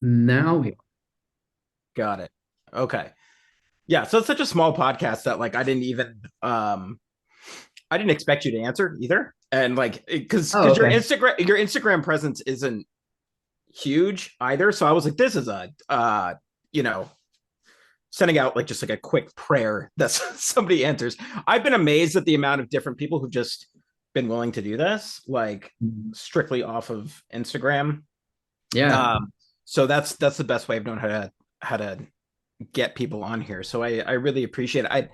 Now we Got it. Okay. Yeah, so it's such a small podcast that like I didn't expect you to answer either. And like Oh, because okay. your Instagram presence isn't huge either. So I was like, this is a you know, sending out like just like a quick prayer that somebody answers. I've been amazed at the amount of different people who've just been willing to do this, like strictly off of Instagram. Yeah, So that's the best way I've known how to get people on here. So I really appreciate it. I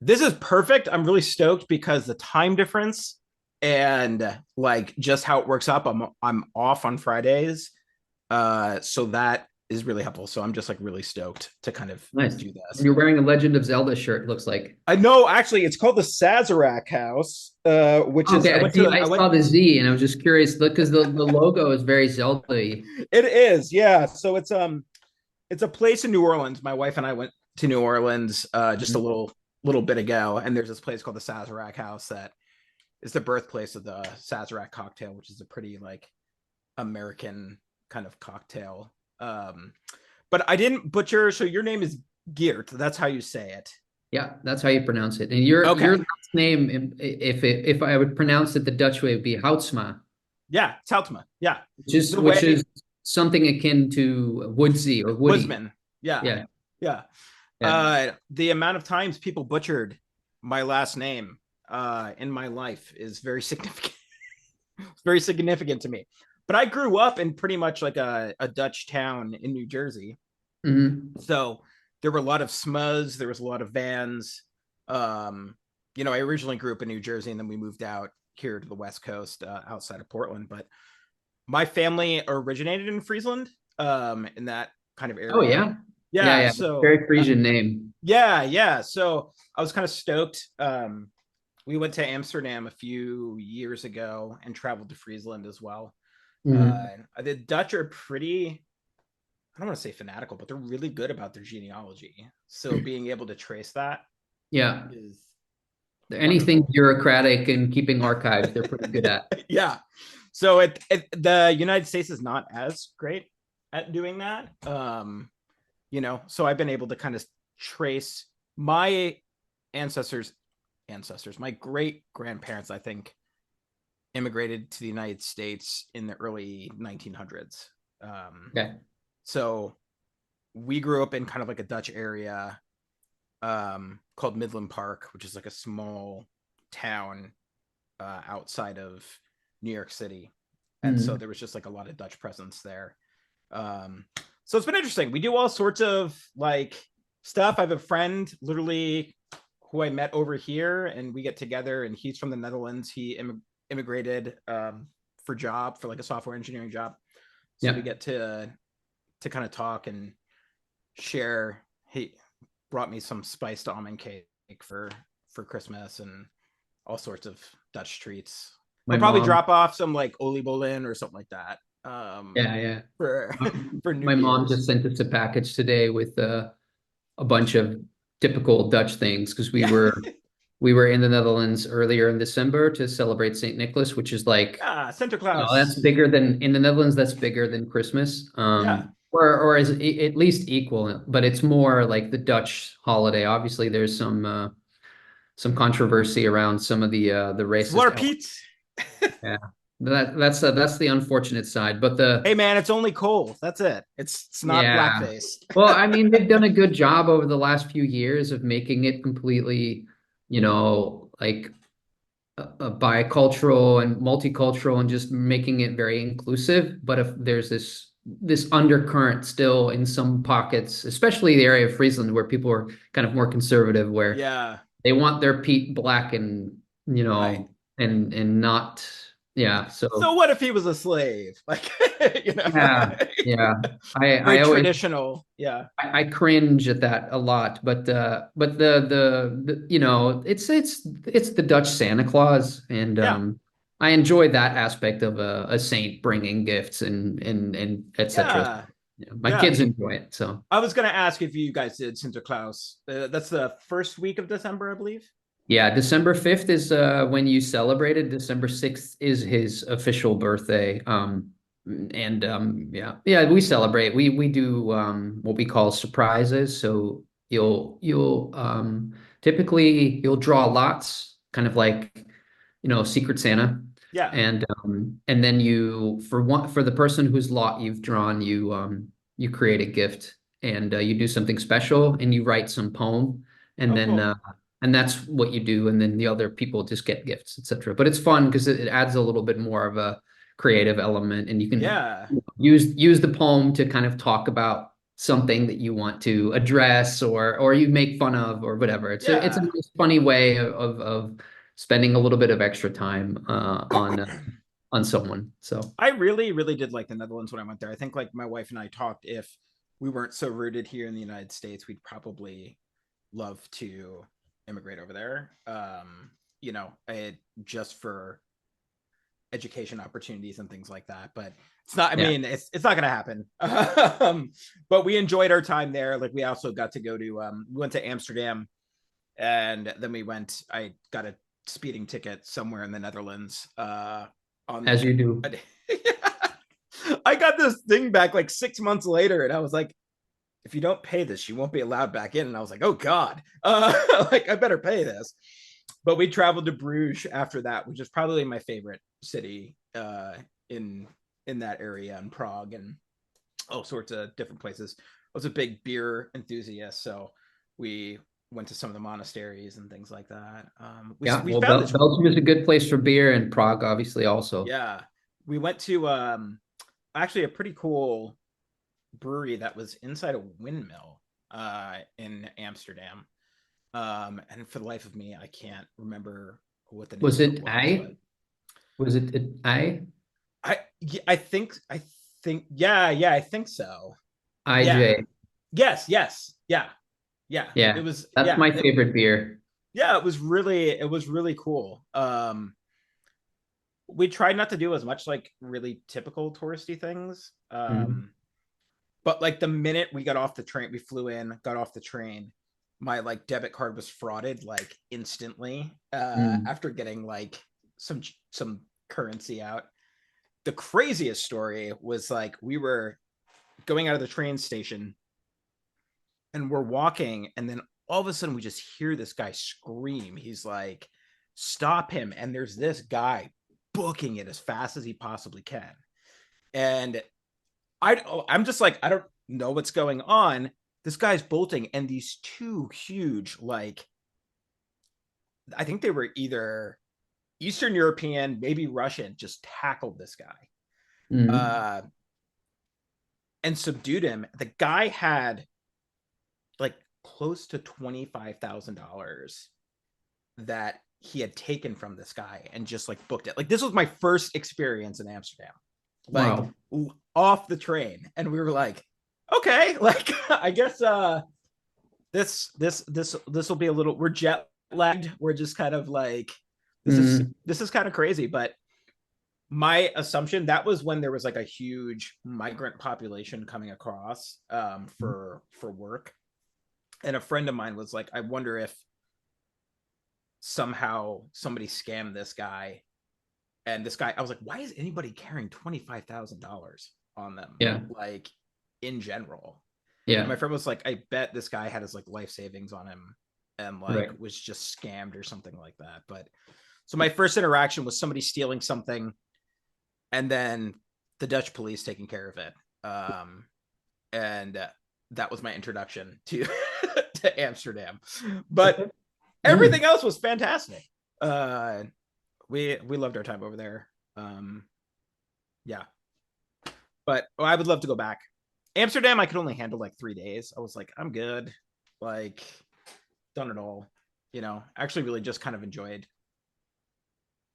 This is perfect. I'm really stoked because the time difference and like just how it works up. I'm off on Fridays. So that is really helpful. So I'm just like really stoked to kind of nice. do And this. you're wearing a Legend of Zelda shirt, looks like. I know actually it's called the Sazerac House, which is Okay, I I went see. to I I went saw the Z, and I was just curious because the logo is very Zelda-y. it is, yeah. So it's a place in New Orleans. My wife and I went to New Orleans just a Mhm. little bit ago, and there's this place called the Sazerac House that is the birthplace of the Sazerac cocktail, which is a pretty like American kind of cocktail. But I didn't butcher. So your name is Geert. That's how you say it. Yeah, that's how you pronounce it. And your Okay. last name, if I would pronounce it the Dutch way, would be Houtsma, Yeah, Tseltma. Yeah, which is the way which is something akin to woodsy or woody. Woodman. Yeah, Yeah, yeah. yeah. The amount of times people butchered my last name in my life is very significant. It's very significant to me. But I grew up in pretty much like a Dutch town in New Jersey. Hmm. So there were a lot of smas, there was a lot of vans. I originally grew up in New Jersey and then we moved out here to the West Coast outside of Portland. But my family originated in Friesland, in that kind of Oh area. yeah, yeah, Yeah. yeah. So, Very Frisian name. yeah, yeah. So I was kind of stoked. We went to Amsterdam a few years ago and traveled to Friesland as well. Hmm. The Dutch are pretty, I don't want to say fanatical, but they're really good about their genealogy. So being able to trace that Yeah. is Anything wonderful. bureaucratic and keeping archives, they're pretty good at. Yeah. So the United States is not as great at doing that. So I've been able to kind of trace my ancestors, my great grandparents, I think, immigrated to the United States in the early 1900s. Um, Okay. so we grew up in kind of like a Dutch area called Midland Park, which is like a small town outside of New York City. And so Hmm. there was just like a lot of Dutch presence there. Um, so it's been interesting. We do all sorts of like stuff. I have a friend literally who I met over here, and we get together, and he's from the Netherlands. He immigrated for like a software engineering job. So we Yeah. get to kind of talk and share. He brought me some spiced almond cake for Christmas and all sorts of Dutch treats. My He'll probably mom. drop off some like oliebollen or something like that Yeah, yeah. for for New My mom Year's. just sent us a package today with a bunch of typical Dutch things because we Yeah, were we were in the Netherlands earlier in December to celebrate St. Nicholas, which is like, yeah, Sinterklaas. that's bigger than in the Netherlands. That's bigger than Christmas. Yeah, Or is at least equal, but it's more like the Dutch holiday. Obviously, there's some controversy around some of the racist Zwar elements. Piet. Yeah, that's the unfortunate side. But Hey man, it's only coal. That's it. It's not yeah, blackface. well, I mean, they've done a good job over the last few years of making it completely, like a bicultural and multicultural and just making it very inclusive. But if there's this undercurrent still in some pockets, especially the area of Friesland where people are kind of more conservative, where Yeah, they want their peat black and right. and not, yeah. So So what if he was a slave? Like, you know, yeah, yeah. I very I always traditional. Yeah, I cringe at that a lot, but the it's the Dutch Santa Claus, and yeah, I enjoy that aspect of a saint bringing gifts and etc. yeah, My yeah. kids enjoy it, so I was gonna ask if you guys did Sinterklaas. That's the first week of December, I believe. yeah. December 5th is when you celebrated. December 6th is his official birthday. And yeah, we celebrate. We do what we call surprises. So you'll typically you'll draw lots, kind of like Secret Santa. Yeah. And then for the person whose lot you've drawn, you create a gift, and you do something special, and you write some poem, and Oh, then cool. and that's what you do, and then the other people just get gifts, etc. But it's fun because it adds a little bit more of a creative element, and you can Yeah. use the poem to kind of talk about something that you want to address, or you make fun of, or whatever. It's a Yeah. nice, funny way of spending a little bit of extra time on someone. So I really, really did like the Netherlands when I went there. I think like my wife and I talked, if we weren't so rooted here in the United States, we'd probably love to immigrate over there. Just for education opportunities and things like that. But it's not. I yeah, mean, it's not gonna happen. But we enjoyed our time there. Like we also got to go to. We went to Amsterdam, and then we went. I got a speeding ticket somewhere in the Netherlands. On as like you do. I got this thing back like 6 months later, and I was like, if you don't pay this, you won't be allowed back in. And I was like, oh God, like I better pay this. But we traveled to Bruges after that, which is probably my favorite city in in that area, in Prague and all sorts of different places. I was a big beer enthusiast, so we went to some of the monasteries and things like that. Yeah, We well, found this. Belgium is a good place for beer, and Prague obviously also. Yeah, we went to actually a pretty cool brewery that was inside a windmill in Amsterdam. And for the life of me, I can't remember what the name Was of it it was, I? but Was it I? I think yeah, I think so. Yeah. IJ. Yes. Yeah. Yeah. It Yeah, was that's yeah. my favorite beer. Yeah, it was really cool. We tried not to do as much like really typical touristy things. Mhm. But like the minute we got off the train, we flew in, got off the train, my like debit card was frauded like instantly Mm. after getting like some currency out. The craziest story was like we were going out of the train station and we're walking, and then all of a sudden we just hear this guy scream. He's like, stop him. And there's this guy booking it as fast as he possibly can. And I'm just like, I don't know what's going on. This guy's bolting, and these two huge, like, I think they were either Eastern European, maybe Russian, just tackled this guy Mm. uh, and subdued him. The guy had like close to $25,000 that he had taken from this guy and just like booked it. Like this was my first experience in Amsterdam, like Wow. off the train, and we were like, okay, like I guess this will be a little. We're jet lagged. We're just kind of like Mm. this is kind of crazy, but my assumption that was when there was like a huge migrant population coming across for work, and a friend of mine was like, I wonder if somehow somebody scammed this guy. And this guy, I was like, why is anybody carrying $25,000 on them, Yeah. like in general? And Yeah. my friend was like, I bet this guy had his like life savings on him and like Right. was just scammed or something like that. But so my first interaction was somebody stealing something, and then the Dutch police taking care of it. And that was my introduction to to Amsterdam. But Okay. everything Mm. else was fantastic. Uh, we loved our time over there. Yeah, but I would love to go back. Amsterdam, I could only handle like 3 days. I was like, I'm good. Like, done it all. Actually, really just kind of enjoyed.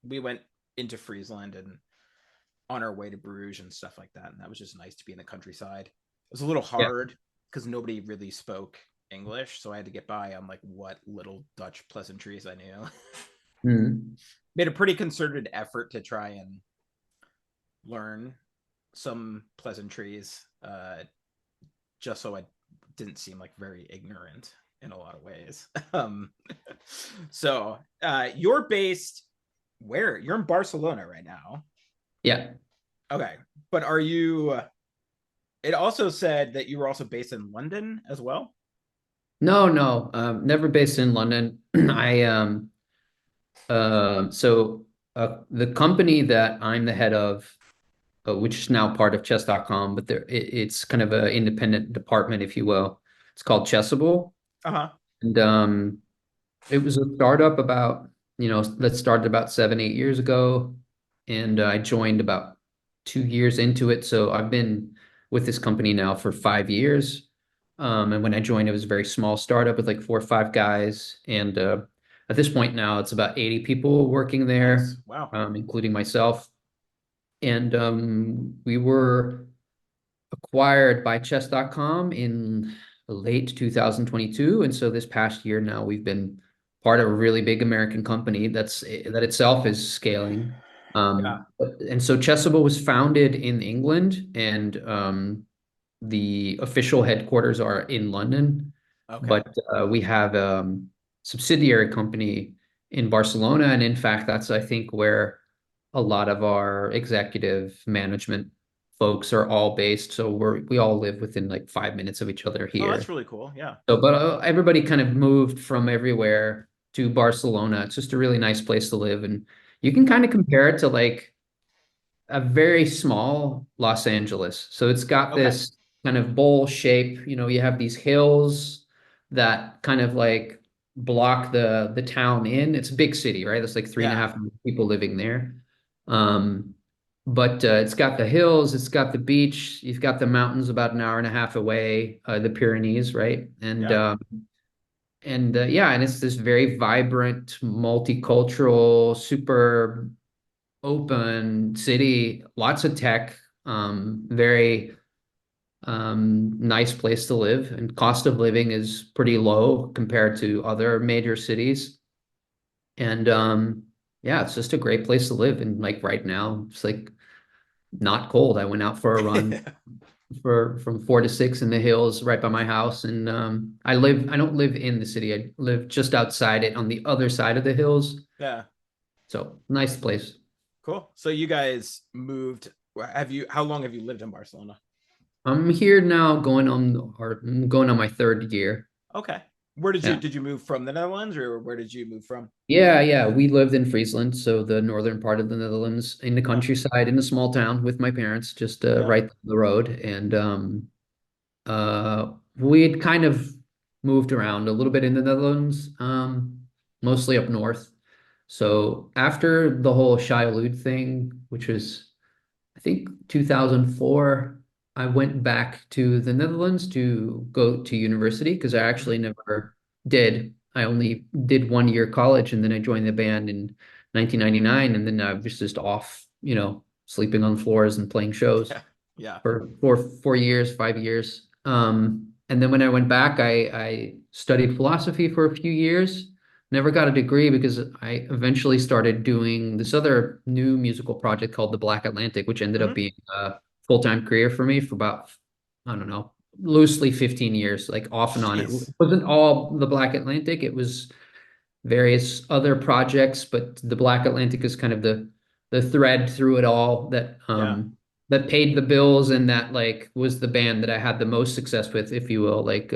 We went into Friesland and on our way to Bruges and stuff like that, and that was just nice to be in the countryside. It was a little Yeah. hard because nobody really spoke English, so I had to get by on like what little Dutch pleasantries I knew. Mm. Made a pretty concerted effort to try and learn some pleasantries, just so I didn't seem like very ignorant in a lot of ways. So you're based where? You're in Barcelona right now. Yeah. Okay. But are you? It also said that you were also based in London as well. No, no, never based in London. I so the company that I'm the head of, which is now part of chess.com, but it's kind of an independent department, if you will. It's called Chessable. Uh-huh. And it was a startup about, that started about 7, 8 years ago. And I joined about 2 years into it. So I've been with this company now for 5 years. And when I joined, it was a very small startup with like 4 or 5 guys. And at this point now, it's about 80 people working Nice. there, Wow. including myself. And we were acquired by chess.com in late 2022. And so this past year now we've been part of a really big American company that itself is scaling. Yeah. And so Chessable was founded in England, and the official headquarters are in London, Okay. but we have a subsidiary company in Barcelona. And in fact, that's, I think, where a lot of our executive management folks are all based. So we all live within like 5 minutes of each other Oh, that's here. really cool. Yeah. So, but everybody kind of moved from everywhere to Barcelona. It's just a really nice place to live, and you can kind of compare it to like a very small Los Angeles. So it's got Okay. this kind of bowl shape. You have these hills that kind of like block the town in. It's a big city, right? There's like three and a Yeah. half million people living there. Um, but it's got the hills, it's got the beach, you've got the mountains about an hour and a half away, the Pyrenees, right? Yeah. And yeah, and it's this very vibrant, multicultural, super open city, lots of tech, very nice place to live, and cost of living is pretty low compared to other major cities. And yeah, it's just a great place to live. And like right now, it's like not cold. I went out for a run for from 4 to 6 in the hills right by my house, and I don't live in the city. I live just outside it on the other side of the hills. Yeah. So nice place. Cool. So you guys moved. How long have you lived in Barcelona? I'm here now going on my third year. Okay. Yeah. Did you move from the Netherlands, or where did you move from? Yeah, yeah. We lived in Friesland, so the northern part of the Netherlands, in the Uh, countryside, in a small town with my parents, just yeah. right down the road. And we had kind of moved around a little bit in the Netherlands, mostly up north. So after the whole Shai thing, which was I think 2004, I went back to the Netherlands to go to university because I Mhm. actually never did. I only did 1 year college, and then I joined the band in 1999, and then I was just off, sleeping on floors and playing shows Yeah. Yeah. for 4 years, 5 years. And then when I went back, I studied philosophy for a few years. Never got a degree because I eventually started doing this other new musical project called the Black Atlantic, which ended up Hmm. being a full-time career for me for about, I don't know, loosely 15 years, like off and on. It Jeez. wasn't all the Black Atlantic. It was various other projects, but the Black Atlantic is kind of the thread through it all Yeah. that paid the bills, and that like was the band that I had the most success with, if you will, like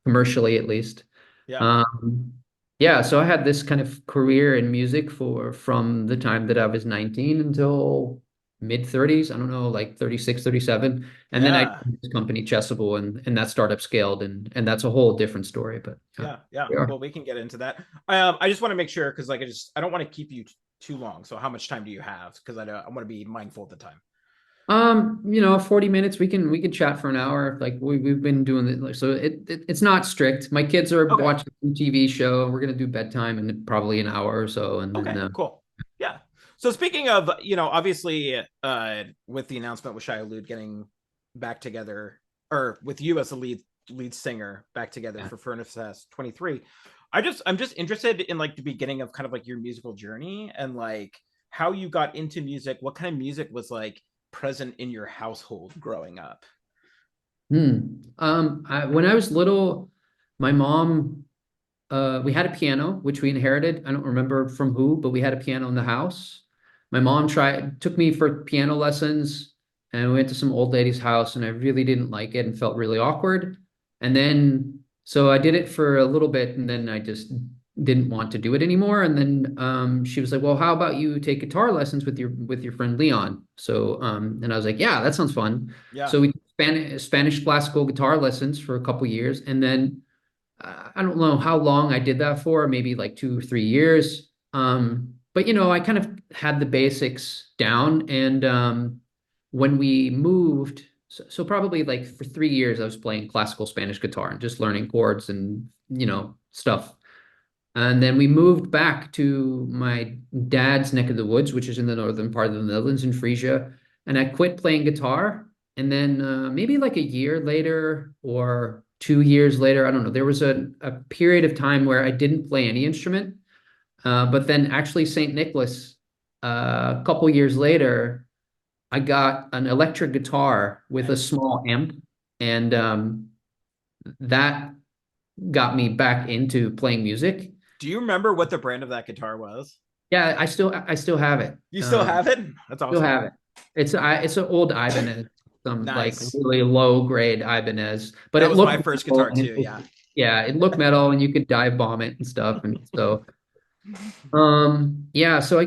commercially at least. Yeah. Um, yeah, so I had this kind of career in music for from the time that I was 19 until mid 30s. I don't know, like 36, 37. And then I Yeah. joined this company Chessable, and that startup scaled, and that's a whole different story. But Yeah. Yeah. we are. Well, we can get into that. I just want to make sure because, like, I don't want to keep you too long. So, how much time do you have? Because I want to be mindful of the time. 40 minutes, we can chat for an hour. Like we've been doing it, like, so it's not strict. My kids are Okay. watching a TV show, and we're gonna do bedtime in probably an hour or so, and then Okay. Cool. Yeah. So speaking of, obviously, with the announcement with Shai Hulud getting back together, or with you as the lead singer back together yeah. for Furnace Fest 23, I'm just interested in like the beginning of kind of like your musical journey and like how you got into music. What kind of music was like present in your household growing up? When I was little, my mom, we had a piano which we inherited. I don't remember from who, but we had a piano in the house. My mom took me for piano lessons. and we went to some old lady's house, and I really didn't like it and felt really awkward. And then so I did it for a little bit, and then I just didn't want to do it anymore. And then she was like, "Well, how about you take guitar lessons with your friend Leon?" So and I was like, "Yeah, that sounds fun." Yeah. So we took Spanish classical guitar lessons for a couple years, and then I don't know how long I did that for, maybe like 2 or 3 years. But I kind of had the basics down. And when we moved, so probably like for 3 years, I was playing classical Spanish guitar and just learning chords and stuff. And then we moved back to my dad's neck of the woods, which is in the northern part of the Netherlands in Frisia. And I quit playing guitar. And then maybe like a year later or 2 years later, I don't know, there was a period of time where I didn't play any instrument. But then actually, St. Nicholas, a couple years later, I got an electric guitar with a Nice. small amp. And that got me back into playing music. Do you remember what the brand of that guitar was? Yeah, I still have it. You still have it? That's Still awesome. have it. It's an old Ibanez, some like Nice. really low grade Ibanez, but That it was my looked first metal guitar and too. Yeah. yeah, it looked metal and you could dive bomb it and stuff. And so yeah, so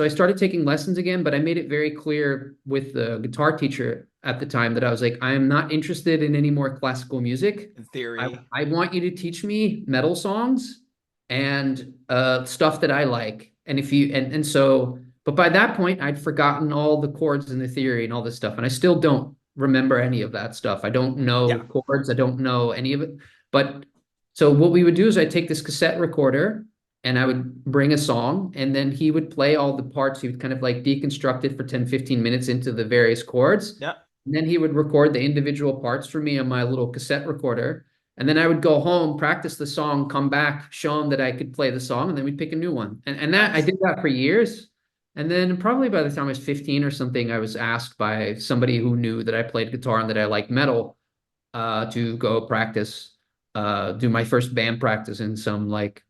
I started taking lessons again, but I made it very clear with the guitar teacher at the time that I was like, I am not interested in any more classical music. In I theory. I want you to teach me metal songs and stuff that I like. And if you and so but by that point I'd forgotten all the chords and the theory and all this stuff, and I still don't remember any of that stuff. I don't Yeah. know chords, I don't know any of it. But so what we would do is I'd take this cassette recorder and I would bring a song, and then he would play all the parts. He would kind of like deconstruct it for 10, 15 minutes into the various chords. Yeah. And then he would record the individual parts for me on my little cassette recorder. And then I would go home, practice the song, come back, show him that I could play the song, and then we'd pick a new one. And that I Nice. did that for years. And then probably by the time I was 15 or something, I was asked by somebody who knew that I played guitar and that I liked metal to go practice, do my first band practice in some like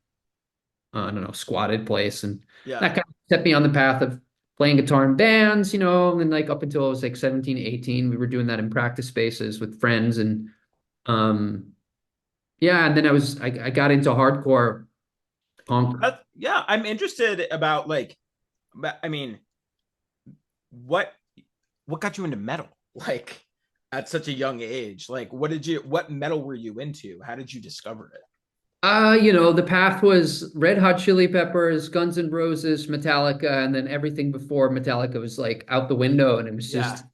I don't know, squatted place. And Yeah. that kind of set me on the path of playing guitar in bands, and then like up until I was like 17, 18, we were doing that in practice spaces with friends. And um yeah, and then I got into hardcore punk. Yeah. I'm interested about like, I mean, what what got you into metal? Like at such a young age? Like what metal were you into? How did you discover it? The path was Red Hot Chili Peppers, Guns N' Roses, Metallica, and then everything before Metallica was like out the window, and it was Yeah. just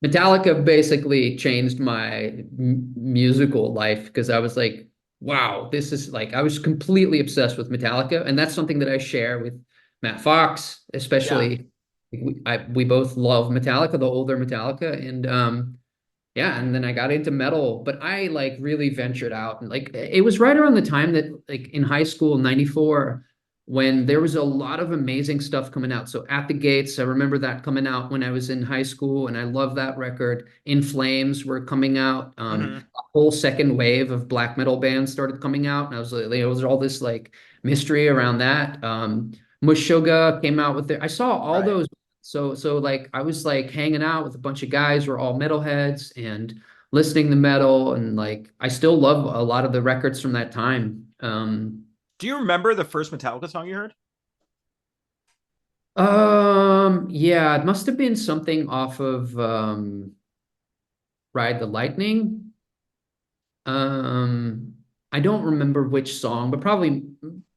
Metallica basically changed my musical life because I was like, wow, this is like I was completely obsessed with Metallica, and that's something that I share with Matt Fox, Yeah. especially. We both love Metallica, the older Metallica, and yeah, and then I got into metal, but I like really ventured out, and like it was right around the time that like in high school, 94, when there was a lot of amazing stuff coming out. So At the Gates, I remember that coming out when I was in high school, and I love that record. In Flames were coming out. Hmm. A whole second wave of black metal bands started coming out, and I was like, there was all this like mystery around that. Mushuga came out with it. I saw all Right. those, so like I was like hanging out with a bunch of guys who are all metalheads and listening to metal, and like I still love a lot of the records from that time. Do you remember the first Metallica song you heard? Yeah, it must have been something off of Ride the Lightning. Um I don't remember which song, but probably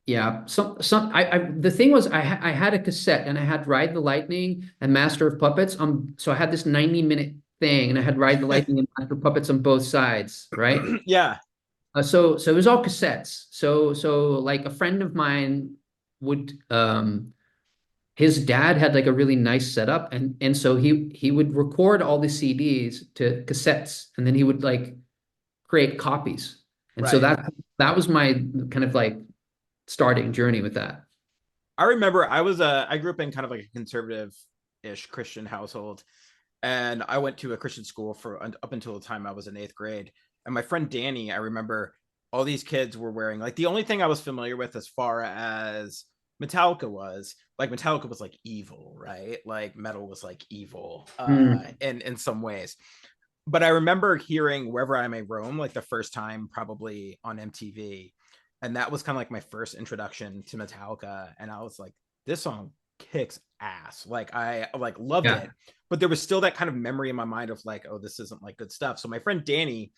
yeah, some I the thing was I had a cassette and I had Ride the Lightning and Master of Puppets. So I had this 90-minute thing and I had Ride the Lightning and Master of Puppets on both sides, right? Yeah. So it was all cassettes. So like a friend of mine would his dad had like a really nice setup, and so he would record all the CDs to cassettes, and then he would like create copies. And so Right. that was my kind of like starting journey with that. I remember I grew up in kind of like a conservative-ish Christian household, and I went to a Christian school for up until the time I was in eighth grade. And my friend Danny, I remember all these kids were wearing like the only thing I was familiar with as far as Metallica was. Like Metallica was like evil, right? Like metal was like evil Mm, in some ways. But I remember hearing Wherever I May Roam like the first time probably on MTV. And that was kind of like my first introduction to Metallica. And I was like, this song kicks ass. Like I like loved yeah. it. But there was still that kind of memory in my mind of like, oh, this isn't like good stuff. So my friend Danny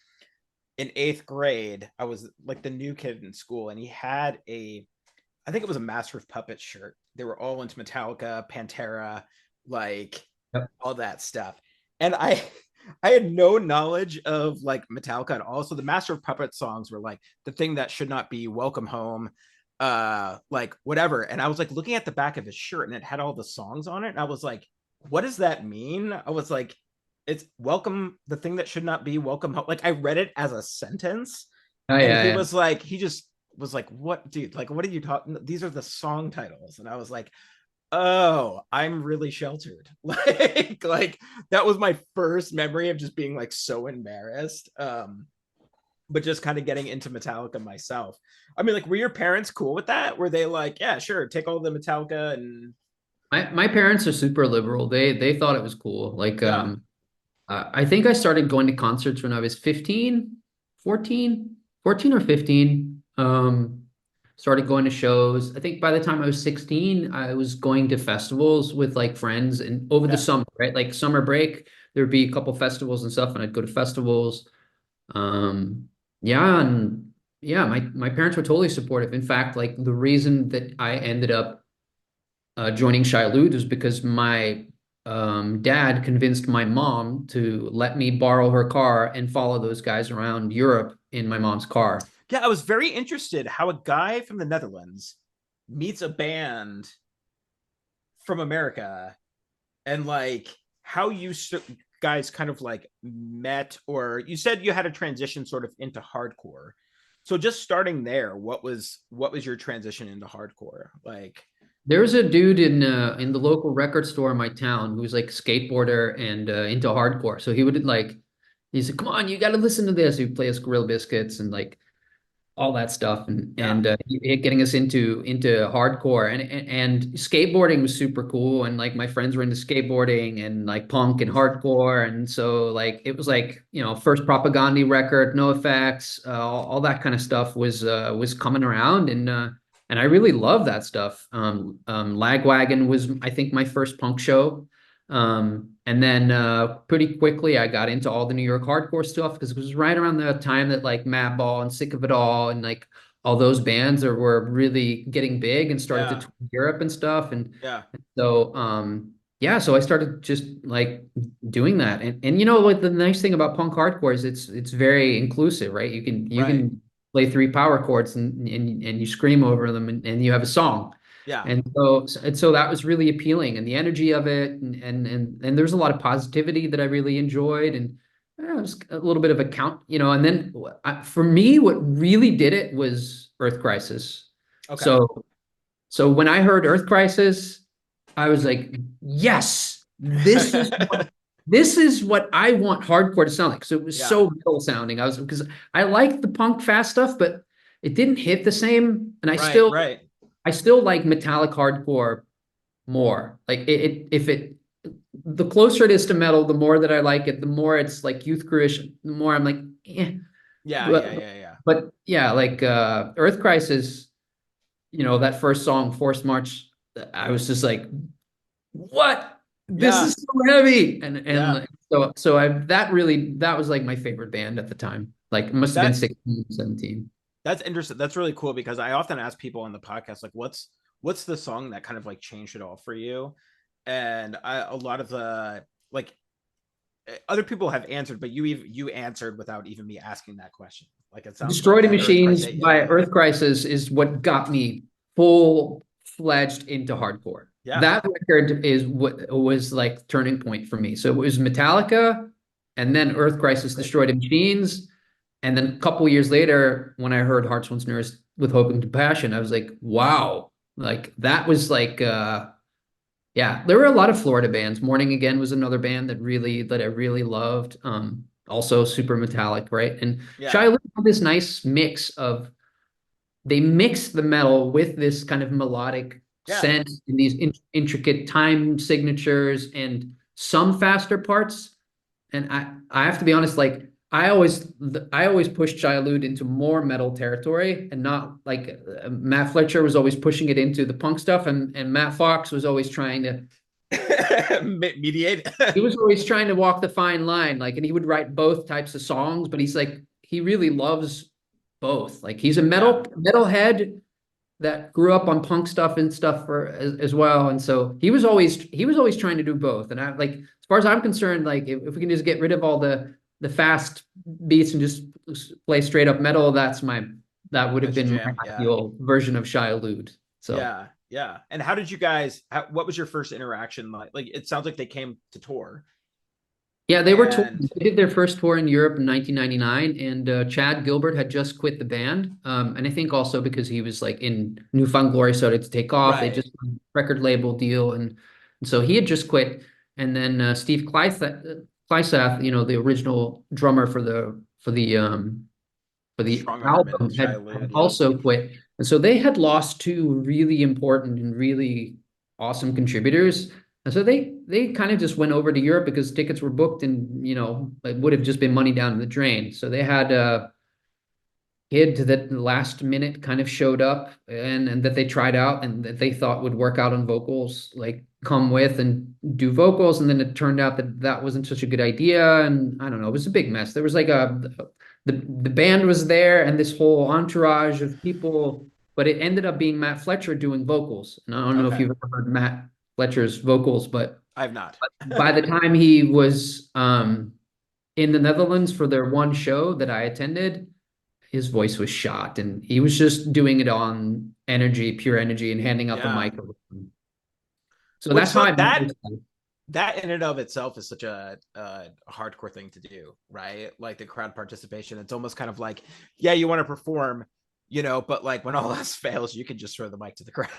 in eighth grade, I was like the new kid in school, and he had I think it was a Master of Puppets shirt. They were all into Metallica, Pantera, like Yep. all that stuff. And I had no knowledge of like Metallica at all. So the Master of Puppets songs were like The Thing That Should Not Be, Welcome Home, like whatever. And I was like looking at the back of his shirt and it had all the songs on it. And I was like, what does that mean? I was like, it's welcome, the thing that should not be, welcome home. Like I read it as a sentence. Oh And yeah, he yeah. was like, he just was like, what, dude? Like, what are you talking? These are the song titles. And I was like, oh, I'm really sheltered. Like that was my first memory of just being like so embarrassed. But just kind of getting into Metallica myself. I mean, like, were your parents cool with that? Were they like, yeah, sure, take all the Metallica and My parents are super liberal. They thought it was cool. Like yeah, I think I started going to concerts when I was 15, 14, 14 or 15. Started going to shows. I think by the time I was 16, I was going to festivals with like friends and over the yeah, summer, right? Like summer break, there'd be a couple festivals and stuff, and I'd go to festivals. Um, yeah, and yeah, my parents were totally supportive. In fact, like the reason that I ended up joining Shai Hulud was because my dad convinced my mom to let me borrow her car and follow those guys around Europe in my mom's car. yeah. I was very interested how a guy from the Netherlands meets a band from America and like how you guys kind of like met, or you said you had a transition sort of into hardcore. So just starting there, what was your transition into hardcore? Like, There's a dude in the local record store in my town who's like a skateboarder and into hardcore. So he would like he's like, "Come on, you got to listen to this." He'd play us Gorilla Biscuits and like all that stuff and yeah, getting us into hardcore and skateboarding was super cool and like my friends were into skateboarding and like punk and hardcore and so like it was like first Propaganda record, No Effects, all that kind of stuff was coming around and I really love that stuff. Lagwagon was I think my first punk show. And then pretty quickly I got into all the New York hardcore stuff because it was right around the time that like Madball and Sick of It All and like all those bands were really getting big and started to yeah, tour Europe and stuff. And yeah, so yeah, so I started just like doing that. And like the nice thing about punk hardcore is it's very inclusive, right? You right, can play three power chords and you scream over them and you have a song. yeah, And so that was really appealing and the energy of it and there's a lot of positivity that I really enjoyed and just a little bit of a count, and then for me what really did it was Earth Crisis. okay, So when I heard Earth Crisis, I was like, yes, this is what I want hardcore to sound like. So it was yeah, so metal sounding. I was because I liked the punk fast stuff, but it didn't hit the same. And I right, still right, I still like metallic hardcore more. Like if it the closer it is to metal, the more that I like it, the more it's like youth crewish, the more I'm like, eh. yeah, But yeah, yeah, yeah, but yeah, like Earth Crisis, that first song, Forced March, I was just like, what? This yeah, is so heavy. And yeah. like, so that was like my favorite band at the time. Like it must have been That 16, 17. that's interesting. That's really cool because I often ask people on the podcast like, what's the song that kind of like changed it all for you? And a lot of the like other people have answered, but you answered without even me asking that question. Like it sounds like Destroyed that Earth Machines Crisis. by Yeah, Earth Crisis is what got me full-fledged into hardcore. yeah, That record is what was like turning point for me. So it was Metallica and then Earth Crisis great. Destroyed Machines. And then a couple years later, when I heard Hearts Once Nerves with Hope and Compassion, I was like, wow. Like that was like yeah, there were a lot of Florida bands. Morning Again was another band that I really loved. Also super metallic, right? And Yeah, Shai had this nice mix of they mix the metal with this kind of melodic. Yeah. sense and these intricate time signatures and some faster parts. And I have to be honest, like I always pushed Shai Hulud into more metal territory and not like Matt Fletcher was always pushing it into the punk stuff, and Matt Fox was always trying to Mediate. walk the fine line, like, and he would write both types of songs, but he's like he really loves both. Like he's a Yeah. metalhead that grew up on punk stuff and stuff as well. And so he was always trying to do both. And I like as far as I'm concerned, like if we can just get rid of all the fast beats and just play straight up metal, that would have That's your been my jam. Yeah. ideal version of Shai Hulud. So Yeah. Yeah. And how did you guys, what was your first interaction like? Like, it sounds like they came to tour yeah, they were and they did their first tour in Europe in 1999, and Chad Gilbert had just quit the band, and I think also because he was like in Newfound Glory started to take off. They right. just record label deal, and so he had just quit, and then Steve Klysath, the original drummer for the Strong arm and album Shai had Hulud. Yeah. also quit. And so they had lost two really important and really awesome contributors. And so they kind of just went over to Europe because tickets were booked and it would have just been money down the drain. So they had kid that last minute kind of showed up and that they tried out and that they thought would work out on vocals, like come with and do vocals. And then it turned out that that wasn't such a good idea. And I don't know, it was a big mess. There was like the band was there and this whole entourage of people, but it ended up being Matt Fletcher doing vocals. And I don't know if Okay. you've ever heard Matt Fletcher's vocals, but I have not. by the time he was in the Netherlands for their one show that I attended, his voice was shot and he was just doing it on energy, pure energy, and handing out the Yeah. mic. So Which that's how so I met that this guy. that in and of itself is such a hardcore thing to do, right? Like the crowd participation. It's almost kind of like, yeah, you want to perform, but like when all else fails, you can just throw the mic to the crowd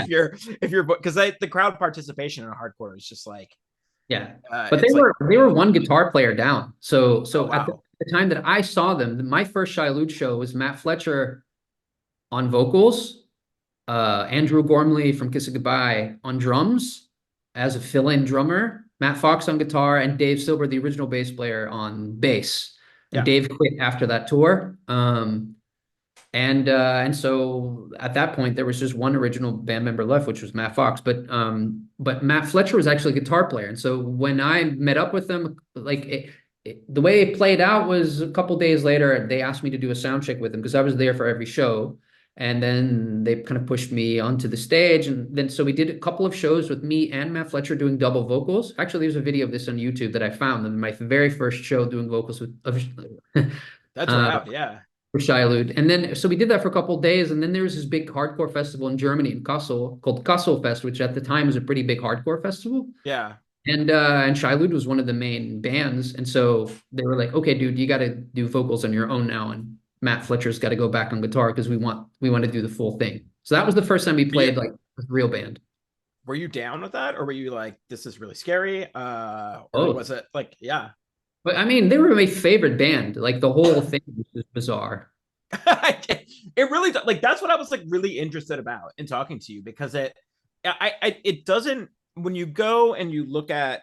Yeah. if you're because the crowd participation in hardcore is just like Yeah. But it's like they were one guitar player down. So oh at wow. the time that I saw them, my first Shai Hulud show was Matt Fletcher on vocals, Andrew Gormley from Kiss It Goodbye on drums as a fill-in drummer, Matt Fox on guitar, and Dave Silver, the original bass player, on bass. And Yeah. Dave quit after that tour. And so at that point there was just one original band member left, which was Matt Fox. But Matt Fletcher was actually a guitar player. And so when I met up with them, like the way it played out was a couple days later, they asked me to do a sound check with them because I was there for every show. And then they kind of pushed me onto the stage. And then so we did a couple of shows with me and Matt Fletcher doing double vocals. Actually, there's a video of this on YouTube that I found in my very first show doing vocals with That's uh, rad. Yeah. for Shai Hulud. And then so we did that for a couple of days, and then there was this big hardcore festival in Germany in Kassel called Kassel Fest, which at the time was a pretty big hardcore festival. Yeah. And Shai Hulud was one of the main bands, and so they were like, "Okay, dude, you got to do vocals on your own now, and Matt Fletcher's got to go back on guitar because we want to do the full thing." So that was the first time we Yeah. played like a real band. Were you down with that, or were you like, this is really scary? Or Both. was it like, yeah. But I mean, they were my favorite band. Like the whole thing was just bizarre. It really like that's what I was like really interested about in talking to you because it doesn't when you go and you look at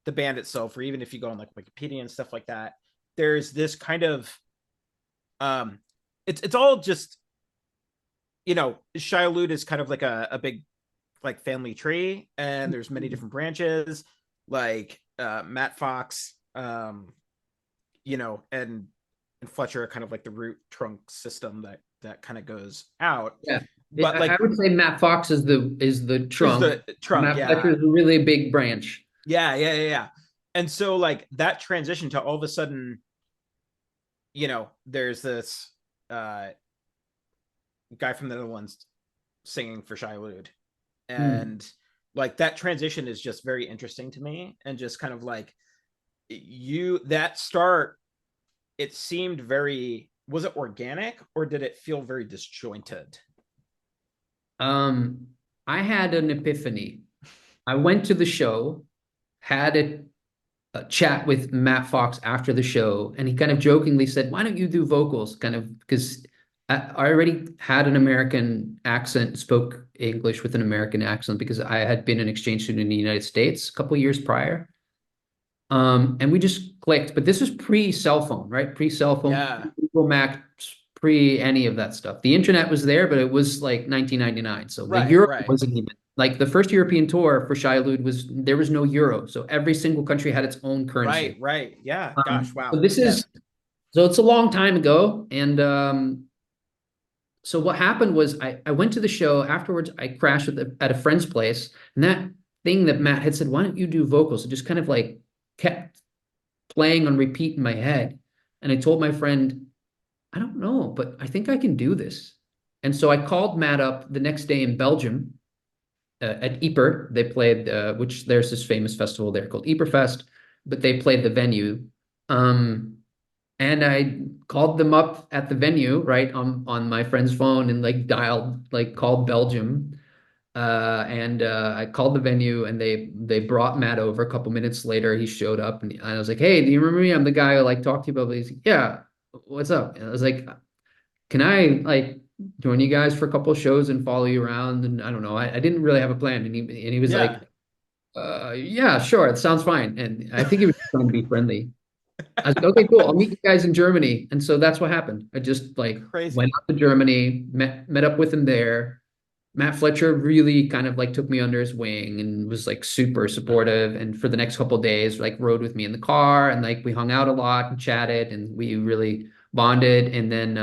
the band itself or even if you go on like Wikipedia and stuff like that, there's this kind of um it's all just Shai Hulud is kind of like a big like family tree and there's many different branches like Matt Fox and Fletcher are kind of like the root trunk system that kind of goes out. Yeah. But I like would say Matt Fox is the is trunk. the trunk, Matt Fletcher yeah. is a really big branch. Yeah. And so like that transition to all of a sudden, there's this guy from the Netherlands singing for Shai Hulud. Hmm. And like that transition is just very interesting to me and just kind of like that start it seemed very was it organic or did it feel very disjointed? Um, I had an epiphany. I went to the show, had a chat with Matt Fox after the show, and he kind of jokingly said, "Why don't you do vocals?" Kind of because I already had an American accent, spoke English with an American accent because I had been an exchange student in the United States a couple years prior. And we just clicked, but this was pre-cell phone, right? Pre-cell phone, Yeah. Google Maps, pre any of that stuff. The internet was there, but it was like 1999. So the Right, euro right. wasn't even like the first European tour for Shai Hulud was there was no euro. So every single country had its own Right, currency. right. Yeah. Gosh, So wow. this Yes. is so it's a long time ago. And so what happened was I went to the show afterwards. I crashed at a friend's place, and that thing that Matt had said, "Why don't you do vocals?" It just kind of like kept playing on repeat in my head. And I told my friend, I don't know, but I think I can do this. And so I called Matt up the next day in Belgium at Yper. They played, which there's this famous festival there called Yperfest, but they played the venue. Um, and I called them up at the venue, right, on my friend's phone and like dialed, like called Belgium. And I called the venue and they brought Matt over a couple minutes later. He showed up and I was like, "Hey, do you remember me? I'm the guy who like talked to you about." He's like, "Yeah, what's up?" And I was like, "Can I like join you guys for a couple of shows and follow you around?" And I don't know. I didn't really have a plan. And he was like, Yeah. yeah, sure, it sounds fine." And I think he was trying to be friendly. I was like, "Okay, cool. I'll meet you guys in Germany." And so that's what happened. I just like went Crazy. out to Germany, met up with him there. Matt Fletcher really kind of like took me under his wing and was like super supportive. And for the next couple of days, like rode with me in the car and like we hung out a lot and chatted and we really bonded. And then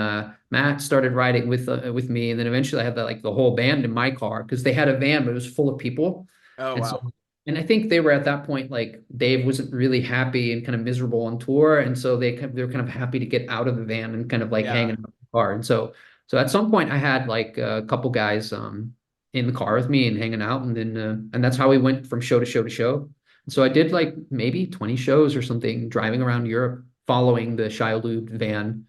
Matt started riding with me. And then eventually I had like the whole band in my car because they had a van, but it was full of people. Oh, And so, wow. and I think they were at that point like Dave wasn't really happy and kind of miserable on tour. And so they were kind of happy to get out of the van and kind of like hanging Yeah. out in the car. And so at some point, I had like a couple guys in the car with me and hanging out, and then and that's how we went from show to show to show. And so I did like maybe 20 shows or something, driving around Europe, following the Shai Hulud van,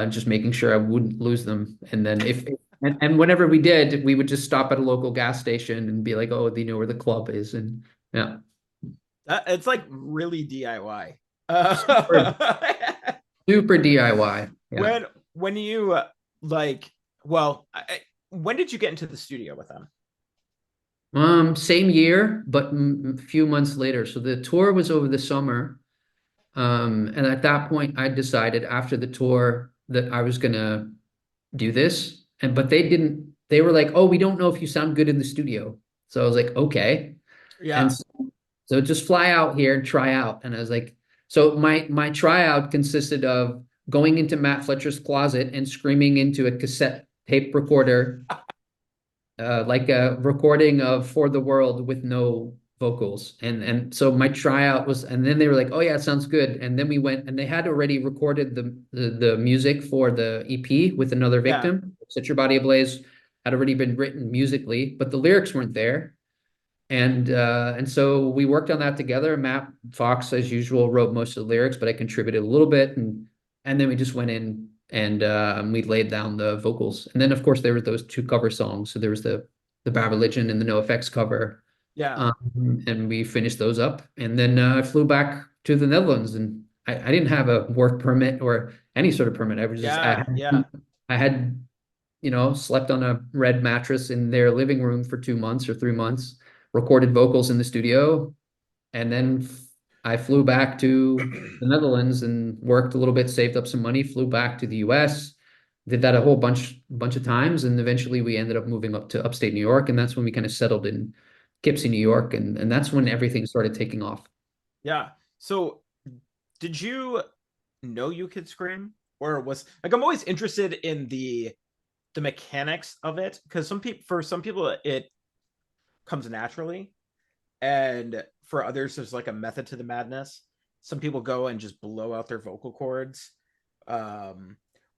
just making sure I wouldn't lose them. And then if and whenever we did, we would just stop at a local gas station and be like, "Oh, do you know where the club is?" And yeah, It's like really DIY. super super DIY. Yeah. When you like, well, when did you get into the studio with them? Same year, but a few months later. So the tour was over the summer. And at that point, I decided after the tour that I was gonna do this. And but they didn't, they were like, "Oh, we don't know if you sound good in the studio." So I was like, "Okay." And Yeah. so just fly out here and try out. And I was like, so my tryout consisted of going into Matt Fletcher's closet and screaming into a cassette tape recorder like a recording of For the World with no vocals. And so my tryout was, and then they were like, "Oh yeah, it sounds good." And then we went, and they had already recorded the music for the EP with Another Yeah. Victim. Set Your Body Ablaze had already been written musically, but the lyrics weren't there. And so we worked on that together. Matt Fox, as usual, wrote most of the lyrics, but I contributed a little bit, and then we just went in and we laid down the vocals. And then, of course, there were those two cover songs. So there was the Bad Religion and the No Effects cover, Yeah. and we finished those up. And then I flew back to the Netherlands, and I didn't have a work permit or any sort of permit. I was just Yeah. Yeah. I had slept on a red mattress in their living room for 2 months or 3 months, recorded vocals in the studio, and then I flew back to the Netherlands and worked a little bit, saved up some money, flew back to the US, did that a whole bunch of times, and eventually we ended up moving up to upstate New York, and that's when we kind of settled in Poughkeepsie, New York, and that's when everything started taking off. Yeah. So did you know you could scream? Or was like I'm always interested in the mechanics of it because some people it comes naturally, and for others there's like a method to the madness. Some people go and just blow out their vocal cords. Um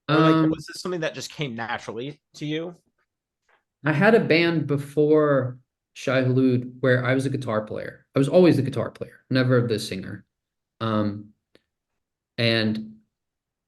or like Um, was this something that just came naturally to you? I had a band before Shai Hulud where I was a guitar player. I was always the guitar player, never the singer. Um, and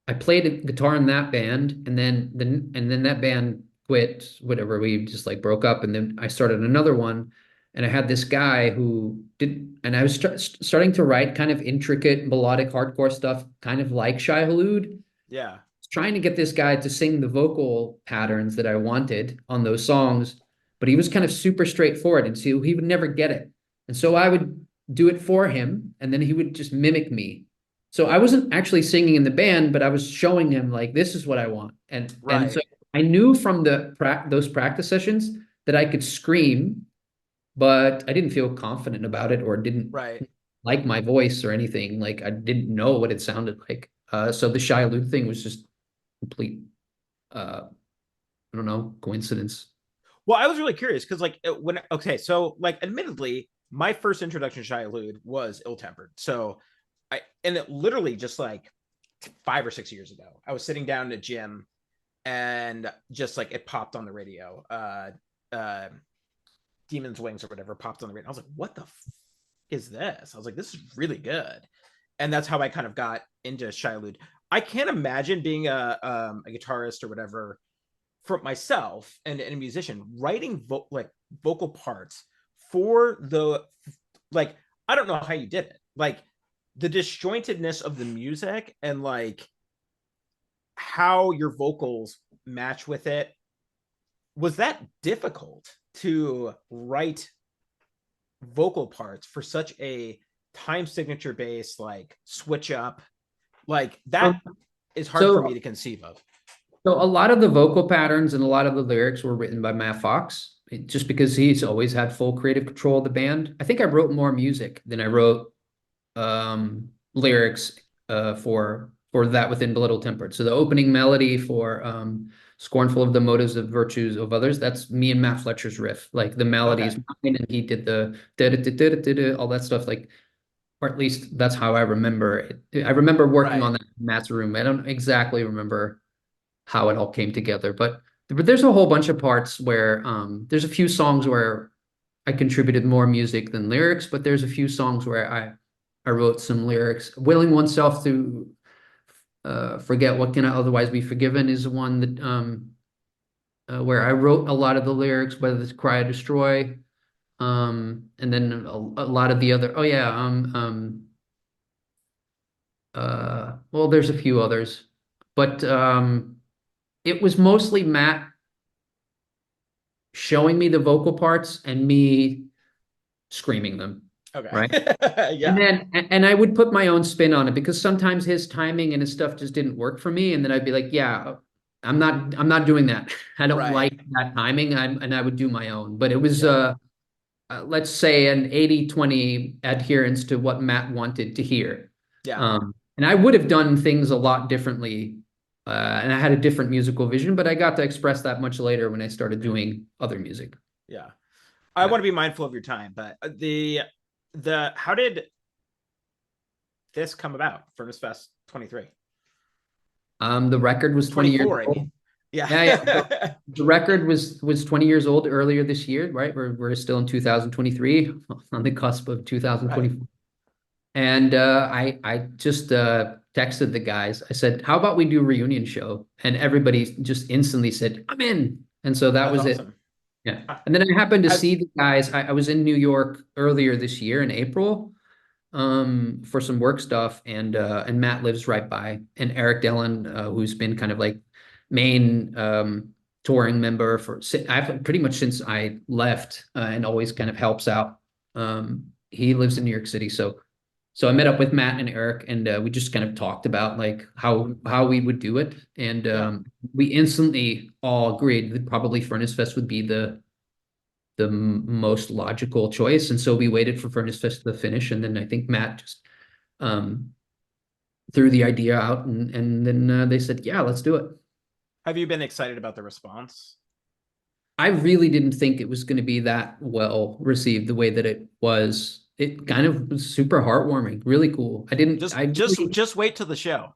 I played guitar in that band, and then that band quit. Whatever, we just like broke up, and then I started another one, and I had this guy who did, and I was starting to write kind of intricate melodic hardcore stuff, kind of like Shai Hulud. Yeah. Trying to get this guy to sing the vocal patterns that I wanted on those songs, but he was kind of super straightforward, and so he would never get it. And so I would do it for him, and then he would just mimic me. So I wasn't actually singing in the band, but I was showing him like this is what I want. And so Right. I knew from those practice sessions that I could scream, but I didn't feel confident about it or didn't Right. like my voice or anything. Like I didn't know what it sounded like. So the Shai Hulud thing was just complete, I don't know, coincidence. Well, I was really curious because like when okay, so like admittedly, my first introduction to Shai Hulud was ill tempered. So I and it literally just like 5 or 6 years ago, I was sitting down in a gym and just like it popped on the radio. Uh Demon's Wings or whatever popped on the radio. I was like, what the is this? I was like, this is really good. And that's how I kind of got into Shai Hulud. I can't imagine being a guitarist or whatever for myself and a musician writing like vocal parts for the like I don't know how you did it. Like the disjointedness of the music and like how your vocals match with it. Was that difficult to write vocal parts for such a time signature based like switch up? Like that Um, is hard for me so to conceive of. So a lot of the vocal patterns and a lot of the lyrics were written by Matt Fox, just because he's always had full creative control of the band. I think I wrote more music than I wrote lyrics for that within Belittle Tempered. So the opening melody for Scornful of the Motives of Virtues of Others, that's me and Matt Fletcher's riff. Like the melody is Okay. mine and he did the all that stuff, like, or at least that's how I remember it. I remember working on Right. that in Matt's room. I don't exactly remember how it all came together. But there's a whole bunch of parts where there's a few songs where I contributed more music than lyrics, but there's a few songs where I wrote some lyrics. Willing oneself to forget what can otherwise be forgiven is one that where I wrote a lot of the lyrics, whether it's Cry or Destroy, and then a lot of the other. Oh yeah, well, there's a few others, but it was mostly Matt showing me the vocal parts and me screaming them, Okay. right? And Yeah. then and I would put my own spin on it because sometimes his timing and his stuff just didn't work for me. And then I'd be like, yeah, I'm not doing that. I don't Right. like that timing. And I would do my own. But it was Yeah. let's say an 80-20 adherence to what Matt wanted to hear. Yeah. And I would have done things a lot differently. And I had a different musical vision, but I got to express that much later when I started doing other music. Yeah. I Yeah. want to be mindful of your time, but the how did this come about? Furnace Fest 23. The record was 20 years 24, I mean. old. Yeah. Yeah, yeah. So the record was 20 years old earlier this year, right? We're still in 2023, on the cusp of Right. 2024. And I just texted the guys. I said, "How about we do a reunion show?" And everybody just instantly said, "I'm in." And so that That's was it. awesome. Yeah. I, And then I happened to I, see the guys. I was in New York earlier this year in April, for some work stuff, and Matt lives right by, and Eric Dillon, who's been kind of like main touring member for I've pretty much since I left, and always kind of helps out. He lives in New York City, so I met up with Matt and Eric, and we just kind of talked about like how we would do it, and yeah. we instantly all agreed that probably Furnace Fest would be the most logical choice. And so we waited for Furnace Fest to finish. And then I think Matt just um, threw the idea out, and then they said, yeah, let's do it. Have you been excited about the response? I really didn't think it was going to be that well received the way that it was. It kind of was super heartwarming, really cool. Just I just really, just wait till the show.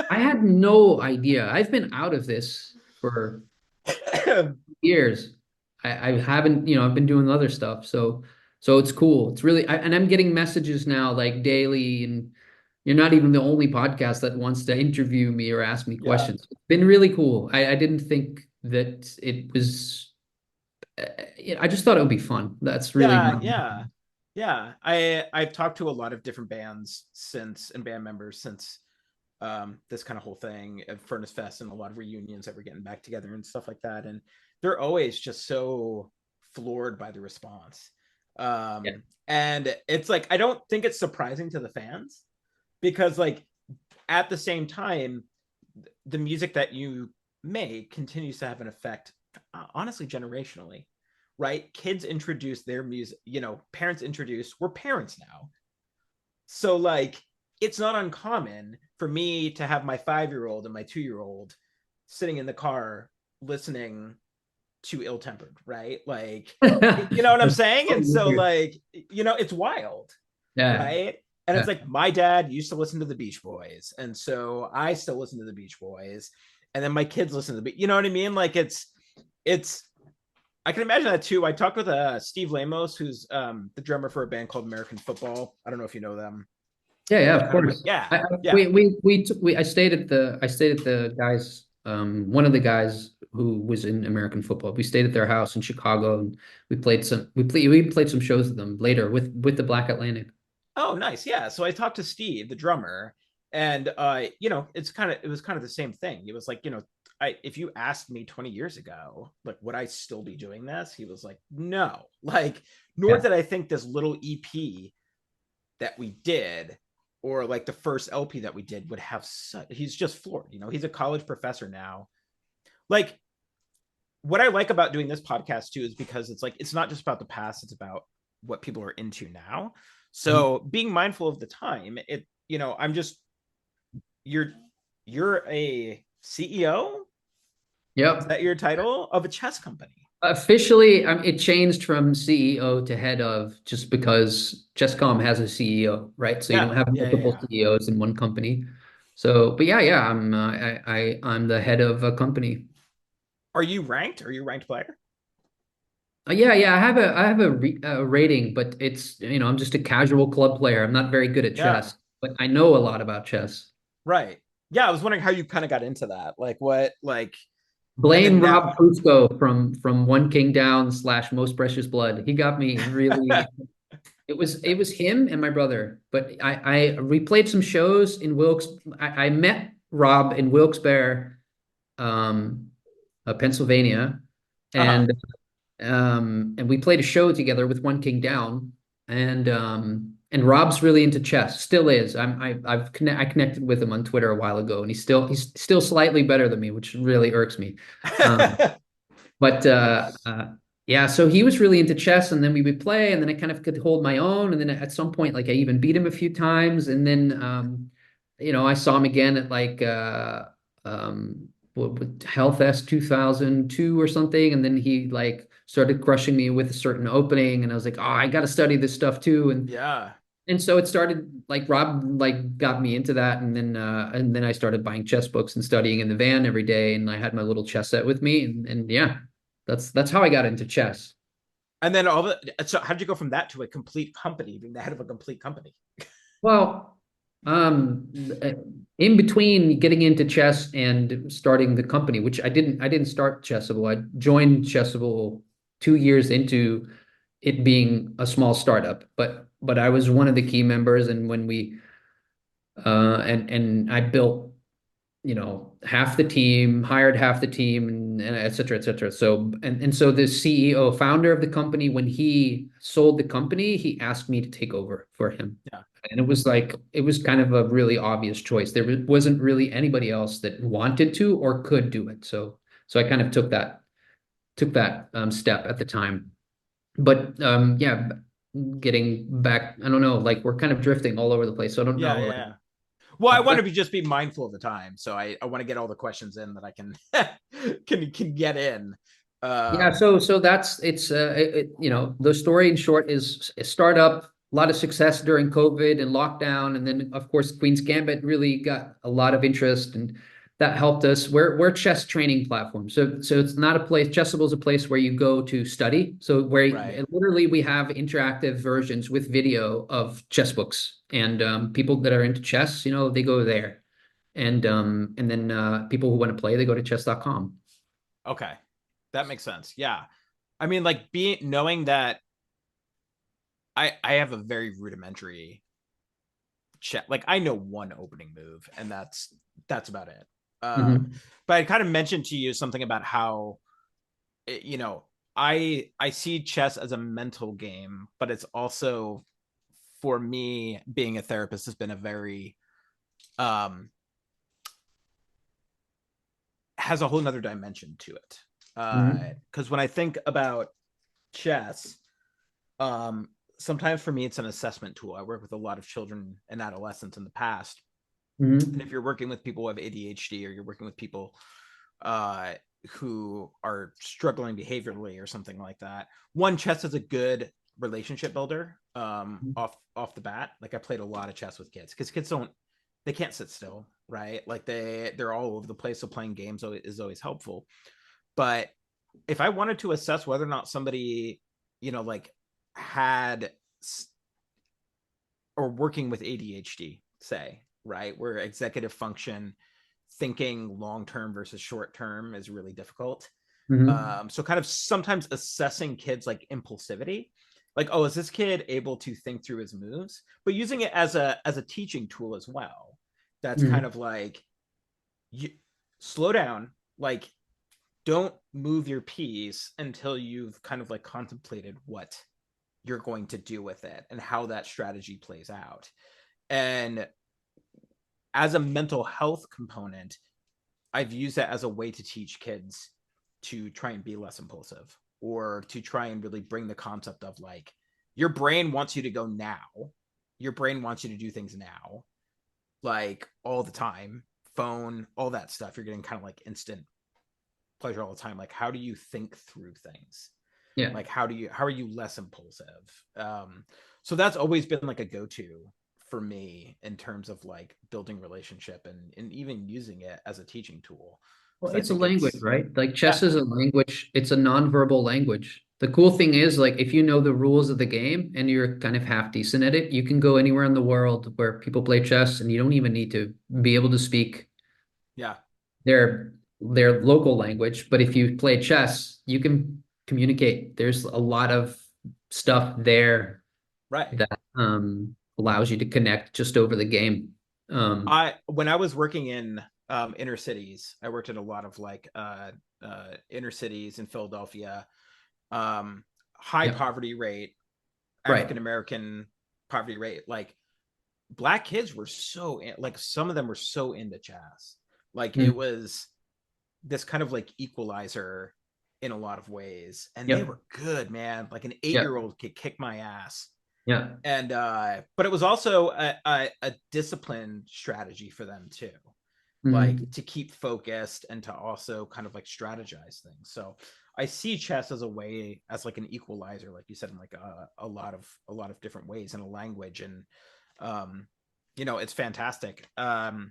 I had no idea. I've been out of this for years. I haven't, I've been doing other stuff. So it's cool. It's really, and I'm getting messages now like daily, and you're not even the only podcast that wants to interview me or ask me Yeah. questions. It's been really cool. I didn't think that it was, I just thought it would be fun. That's really Yeah, my, yeah. Yeah. I've talked to a lot of different bands since and band members since this kind of whole thing at Furnace Fest and a lot of reunions that we're getting back together and stuff like that. And they're always just so floored by the response. Yeah. And it's like I don't think it's surprising to the fans because like at the same time, the music that you make continues to have an effect, honestly, generationally, right? Kids introduce their music, parents introduce, we're parents now. So, like, it's not uncommon for me to have my 5-year-old and my 2-year-old sitting in the car listening to Ill Tempered, right? Like, you know what I'm That's saying? so And so, weird. like, it's wild, Yeah. right? And it's Yeah. like my dad used to listen to the Beach Boys, and so I still listen to the Beach Boys, and then my kids listen to the you know what I mean? Like it's I can imagine that too. I talked with Steve Lamos, who's the drummer for a band called American Football. I don't know if you know them. Yeah, yeah, They're of kind of like, course. yeah, I, I yeah. I stayed at the guys, one of the guys who was in American football. We stayed at their house in Chicago, and we played some shows with them later with the Black Atlantic. Oh, nice. Yeah. So I talked to Steve, the drummer, and it was kind of the same thing. It was like, if you asked me 20 years ago, like, would I still be doing this? He was like, no. Like, nor Yeah. did I think this little EP that we did, or like the first LP that we did, would have such. He's just floored. He's a college professor now. Like, what I like about doing this podcast too is because it's like it's not just about the past, it's about what people are into now. Mhm. So being mindful of the time, I'm just you're you're a CEO. Is Yep. that your title of a chess company? Officially, it changed from CEO to head of just because Chesscom has a CEO, right? So you don't Yeah, have yeah, yeah, multiple yeah. CEOs in one company. So, but yeah, yeah, I'm the head of a company. Are you ranked? Are you ranked player? Yeah, yeah, a rating, but it's I'm just a casual club player. I'm not very good at Yeah, chess, but I know a lot about chess. right. Yeah, I was wondering how you kind of got into that. Like what, like, and Blame then now. Rob Fusco from One King Down / Most Precious Blood. He got me really. It was him and my brother. But we played some shows in Wilkes. I met Rob in Wilkes-Barre, um, Pennsylvania, Uh-huh. and we played a show together with One King Down, and Rob's really into chess, still is. I connected with him on Twitter a while ago, and he's still slightly better than me, which really irks me. Um, but yeah, so he was really into chess, and then we would play, and then I kind of could hold my own, and then at some point, like I even beat him a few times, and then I saw him again at like with Health S 2002 or something, and then he like started crushing me with a certain opening, and I was like, oh, I got to study this stuff too, and Yeah. and so it started like Rob like got me into that, and then I started buying chess books and studying in the van every day, and I had my little chess set with me, and yeah, that's how I got into chess. And then so how did you go from that to a complete company, being the head of a complete company? Well, in between getting into chess and starting the company, which I didn't start Chessable. I joined Chessable 2 years into it being a small startup, but I was one of the key members, and when we and I built half the team, hired half the team, and et cetera, et cetera. So, and so the CEO, founder of the company, when he sold the company, he asked me to take over for him. Yeah. And it was kind of a really obvious choice. Wasn't really anybody else that wanted to or could do it. So I kind of took that step at the time. But yeah, getting back, I don't know, like we're kind of drifting all over the place. So I don't Yeah, know, yeah, like, yeah. Well, I want but to just be mindful of the time, so I want to get all the questions in that I can can get in. yeah, Um, so that's the story in short is a startup, a lot of success during COVID and lockdown, and then of course Queen's Gambit really got a lot of interest, and that helped us. We're a chess training platform, so it's not a place. Chessable is a place where you go to study. So right. literally we have interactive versions with video of chess books, and people that are into chess, they go there, and then people who want to play, they go to chess.com. Okay. That makes sense. Yeah. I mean, like being knowing that I have a very rudimentary check. Like I know one opening move, and that's about it. Um, Mhm. but I kind of mentioned to you something about how you know I see chess as a mental game, but it's also, for me, being a therapist has been a very um has a whole nother dimension to it. Mhm. Because when I think about chess, um, sometimes for me it's an assessment tool. I work with a lot of children and adolescents in the past, and if Mhm. you're working with people who have ADHD, or you're working with people uh, who are struggling behaviorally or something like that, one, chess is a good relationship builder off the bat. Like, I played a lot of chess with kids because kids don't, they can't sit still, right? Like, they're all over the place, so playing games is always helpful. But if I wanted to assess whether or not somebody, like, had or working with ADHD, say, right, where executive function, thinking long term versus short term is really difficult. Mhm. So kind of sometimes assessing kids like impulsivity, like, oh, is this kid able to think through his moves, but using it as a teaching tool as well. That's kind Mhm. of like, you slow down, like, don't move your piece until you've kind of like contemplated what you're going to do with it and how that strategy plays out. And as a mental health component, I've used that as a way to teach kids to try and be less impulsive, or to try and really bring the concept of, like, your brain wants you to go now. Your brain wants you to do things now, like, all the time. Phone, all that stuff. You're getting kind of like instant pleasure all the time. Like, how do you think through things? Yeah. Like, how are you less impulsive? So that's always been like a go-to for me in terms of like building relationship, and even using it as a teaching tool, Well, because I it's a think language, it's, right? Like yeah, chess is a language. It's a nonverbal language. The cool thing is, like, if you know the rules of the game and you're kind of half decent at it, you can go anywhere in the world where people play chess, and you don't even need to be able to speak yeah, their local language. But if you play chess, you can communicate. There's a lot of stuff there right. that allows you to connect just over the game. Um, I When I was working in inner cities, I worked in a lot of like inner cities in Philadelphia, um, high yeah, poverty rate, right. African American poverty rate. Like, black kids were like, some of them were so into jazz. Like, it Mm, was this kind of like equalizer in a lot of ways, and they yep, were good, man. Like, an 8 year yep, old could kick my ass. yeah. And but it was also a discipline strategy for them too, like, Mm. to keep focused and to also kind of like strategize things. So I see chess as a way, as like an equalizer, like you said, in like a lot of different ways, in a language. And um it's fantastic. Kind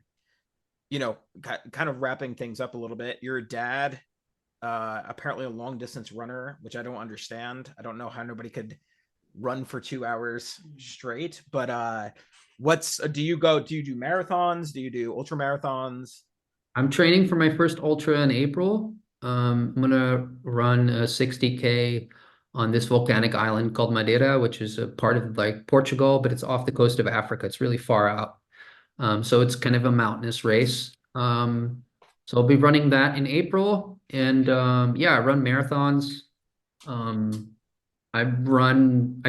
of wrapping things up a little bit, your dad, apparently a long distance runner, which I don't understand. I don't know how nobody could run for 2 hours straight. But what's do you do marathons? Do you do ultra marathons? I'm training for my first ultra in April. I'm gonna run a 60K on this volcanic island called Madeira, which is a part of like Portugal, but it's off the coast of Africa. It's really far out. So it's kind of a mountainous race. So I'll be running that in April, and yeah, I run marathons. Um, I run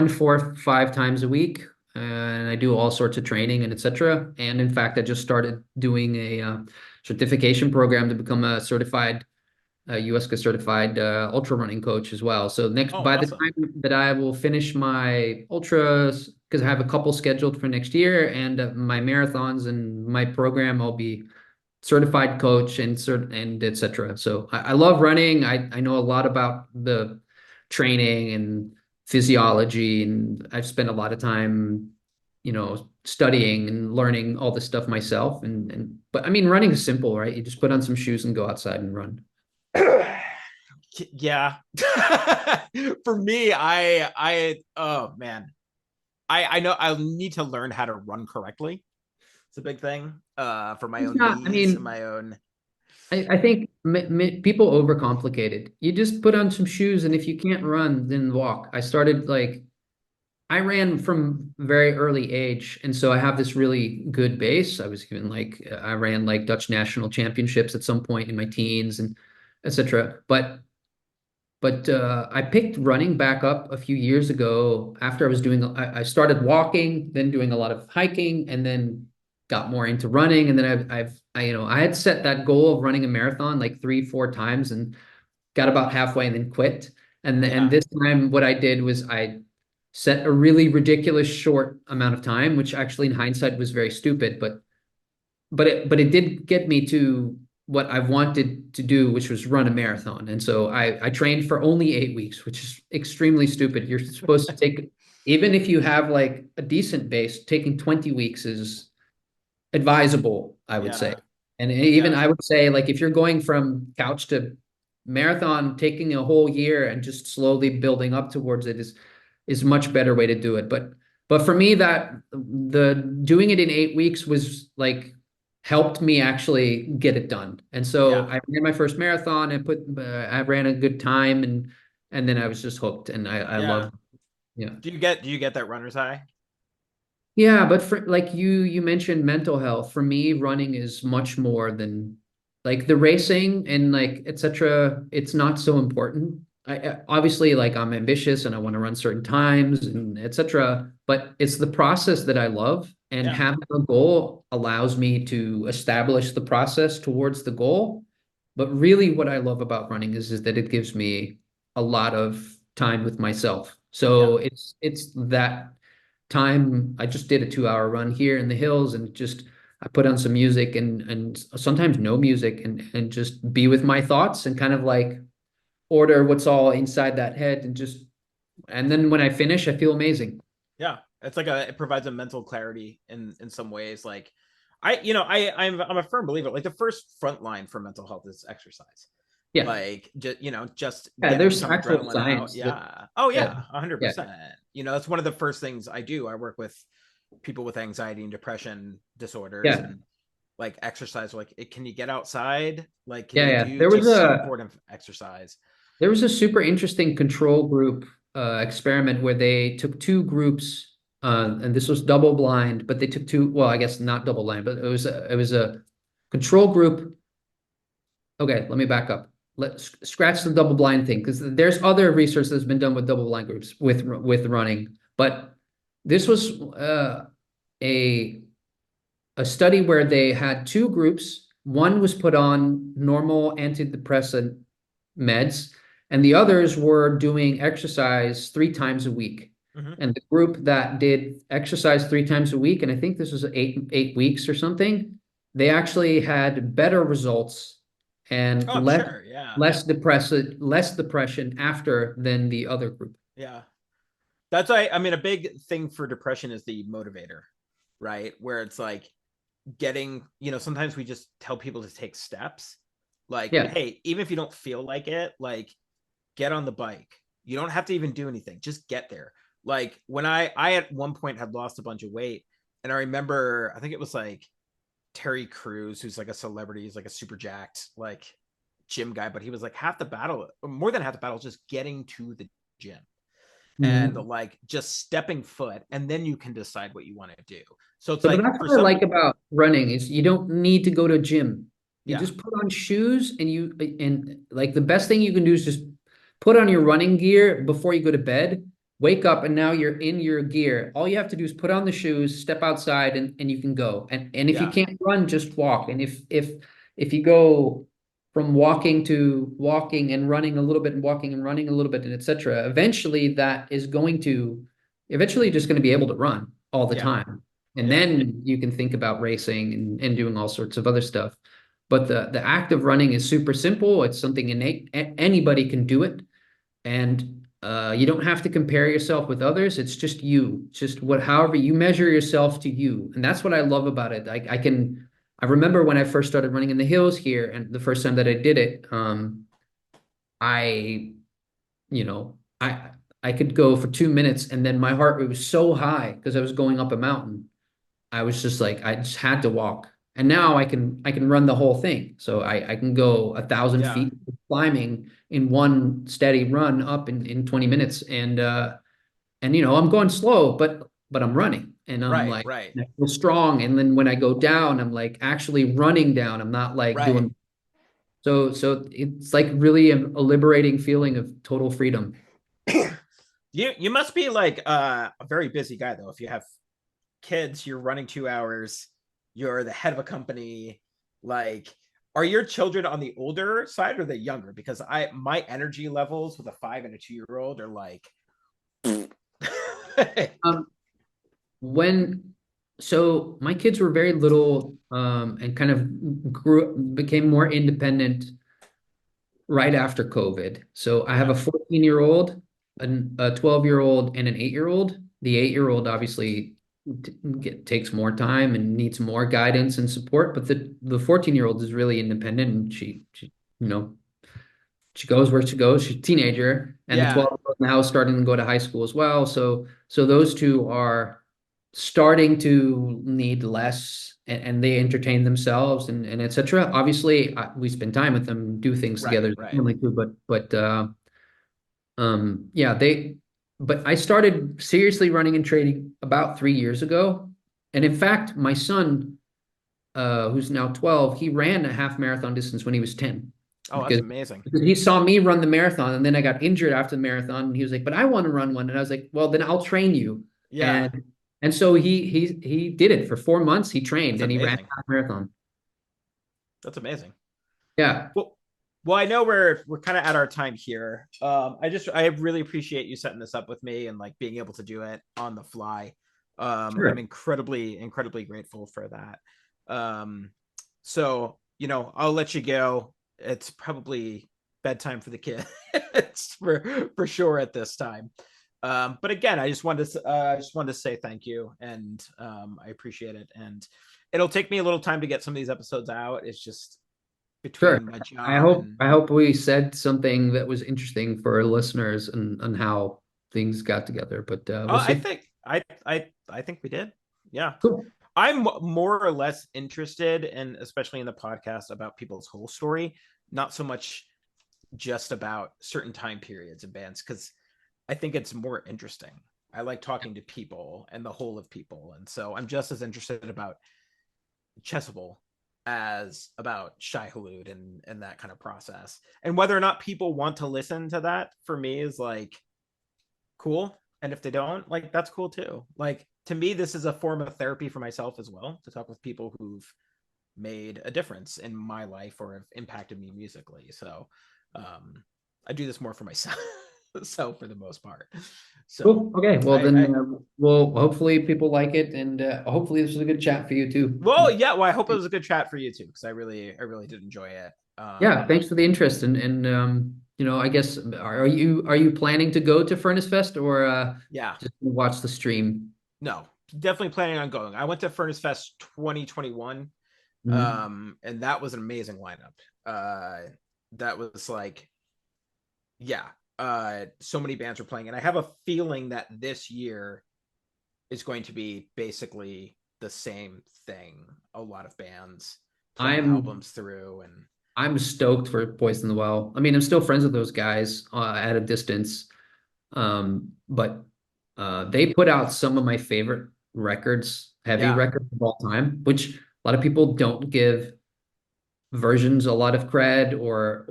4 5 times a week, and I do all sorts of training and etc. And in fact, I just started doing a certification program to become a certified USCA certified ultra running coach as well. So next, Oh, by the awesome. time that I will finish my ultras, because I have a couple scheduled for next year, and my marathons and my program, I'll be certified coach and etc. So I love running. I know a lot about the training and physiology, and I've spent a lot of time, studying and learning all this stuff myself. And but I mean, running is simple, right? You just put on some shoes and go outside and run. Yeah. For me, oh man, I know I'll need to learn how to run correctly. It's a big thing, for my It's own not, I knees and mean, my own. I think people overcomplicate it. You just put on some shoes, and if you can't run, then walk. I ran from very early age, and so I have this really good base. I ran like Dutch national championships at some point in my teens and etc. But But I picked running back up a few years ago after I was doing, I started walking, then doing a lot of hiking, and then got more into running. And then I had set that goal of running a marathon like 3, 4 times and got about halfway and then quit. And Yeah. this time, what I did was I set a really ridiculous short amount of time, which actually in hindsight was very stupid, but it did get me to what I've wanted to do, which was run a marathon. And so I trained for only 8 weeks, which is extremely stupid. You're supposed to take, even if you have like a decent base, taking 20 weeks is advisable, I would say. Yeah. And even Yeah. I would say, like, if you're going from couch to marathon, taking a whole year and just slowly building up towards it is much better way to do it. But for me, that the doing it in 8 weeks was like helped me actually get it done. And so Yeah. I ran my first marathon and I ran a good time and then I was just hooked and I Yeah. love, yeah. Do you get that runner's high? Yeah, but for like you mentioned mental health. For me, running is much more than like the racing and like etc. It's not so important. Obviously like I'm ambitious and I want to run certain times and etc. But it's the process that I love, and Yeah. having a goal allows me to establish the process towards the goal. But really, what I love about running is that it gives me a lot of time with myself. Yeah. So it's that time. I just did a 2 hour run here in the hills and just I put on some music and sometimes no music and just be with my thoughts and kind of like order what's all inside that head and just and then when I finish, I feel amazing. Yeah. It's like it provides a mental clarity in some ways. Like I'm a firm believer. Like the first front line for mental health is exercise. Yeah. Like just Yeah, getting there's some actual adrenaline out. science that Yeah. Oh that yeah, yeah. 100%. That's one of the first things I do. I work with people with anxiety and depression disorders, Yeah. and like exercise. Like, can you get outside? Like, can Yeah, you yeah. do There was just some a form of exercise? there was a super interesting control group experiment where they took two groups, and this was double blind, but they took two, well, I guess not double blind, but it was a control group. Okay, let me back up. Let's scratch the double blind thing because there's other research that's been done with double blind groups with running, but this was a a study where they had two groups. One was put on normal antidepressant meds, and the others were doing exercise 3 times a week. Mm-hmm. And the group that did exercise 3 times a week, and I think this was 8 weeks or something, they actually had better results and Oh, sure. Yeah. less depression after than the other group. Yeah. That's I mean, a big thing for depression is the motivator, right? Where it's like sometimes we just tell people to take steps. Like, Yeah. hey, even if you don't feel like it, like get on the bike. You don't have to even do anything. Just get there. Like when I at one point had lost a bunch of weight, and I remember I think it was like Terry Crews, who's like a celebrity, he's like a super jacked like gym guy, but he was like half the battle, more than half the battle, just getting to the gym and Mhm. like just stepping foot, and then you can decide what you want to do. So it's But like that's for what I some, like about running is you don't need to go to a gym. You yeah, just put on shoes and like the best thing you can do is just put on your running gear before you go to bed, wake up and now you're in your gear. All you have to do is put on the shoes, step outside and you can go. And if you yeah, can't run, just walk. And if you go from walking to walking and running a little bit and walking and running a little bit and etc., eventually you're just going to be able to run all the yeah, time. And yeah, then you can think about racing and doing all sorts of other stuff. But the act of running is super simple. It's something innate. Anybody can do it. And you don't have to compare yourself with others. It's just you. It's just however you measure yourself to you. And that's what I love about it. I remember when I first started running in the hills here and the first time that I did it, I, you know, I could go for 2 minutes and then my heart rate was so high because I was going up a mountain. I was just like, I just had to walk. And now I can run the whole thing. So I can go 1,000 yeah, feet climbing in one steady run up in 20 minutes. And I'm going slow, but I'm running and I'm right, like right, I feel strong. And then when I go down, I'm like actually running down. I'm not like right. doing So it's like really a liberating feeling of total freedom. You must be like a very busy guy though. If you have kids, you're running 2 hours, you're the head of a company. Like, are your children on the older side or the younger? Because I my energy levels with a 5 and a 2-year-old are like Um, when so my kids were very little, and kind of became more independent right after COVID. So I have yeah, a 14-year-old, a 12-year-old, and an 8-year-old. The 8-year-old obviously takes more time and needs more guidance and support, but the 14-year-old is really independent, and she you know she goes where she goes. She's a teenager, and the yeah, 12 now is starting to go to high school as well. So those two are starting to need less, and they entertain themselves and etc. Obviously, we spend time with them, do things right, together as a right. family too. Yeah, but I started seriously running and trading about 3 years ago, and in fact, my son, who's now 12, he ran a half marathon distance when he was 10 Oh, that's because, amazing. because he saw me run the marathon, and then I got injured after the marathon, and he was like, "But I want to run one." And I was like, "Well, then I'll train you." Yeah, And so he did it for 4 months. He trained that's and he ran amazing. a half marathon. That's amazing. Yeah, Well, I know we're kind of at our time here. I really appreciate you setting this up with me and like being able to do it on the fly. I'm sure. incredibly grateful for that. So I'll let you go. It's probably bedtime for the kids for sure at this time. But again, I just wanted to say thank you, and I appreciate it. And it'll take me a little time to get some of these episodes out. It's just Sure. between my I job hope and I hope we said something that was interesting for our listeners and how things got together. But we'll I see. think I think we did. Yeah. Cool. I'm more or less interested in, especially in the podcast, about people's whole story, not so much just about certain time periods and bands, because I think it's more interesting. I like talking to people and the whole of people. And so I'm just as interested about Chessable as about Shai Hulud and that kind of process. And whether or not people want to listen to that for me is like cool. And if they don't, like that's cool too. Like to me, this is a form of therapy for myself as well, to talk with people who've made a difference in my life or have impacted me musically. So um I do this more for myself so for the most part. So Cool. Okay. Well, then I we'll hopefully people like it, and hopefully this was a good chat for you too. well, yeah, well, I hope it was a good chat for you too, because I really did enjoy it. Yeah. Thanks for the interest, and I guess are you planning to go to Furnace Fest, or Yeah, just watch the stream? no, definitely planning on going. I went to Furnace Fest 2021, Mhm. and that was an amazing lineup. That was like, yeah, so many bands were playing, and I have a feeling that this year is going to be basically the same thing. A lot of bands playing I'm albums through, and I'm stoked for Poison the Well. I mean, I'm still friends with those guys at a distance. But they put out some of my favorite records, heavy yeah, records of all time, which a lot of people don't give versions a lot of cred, or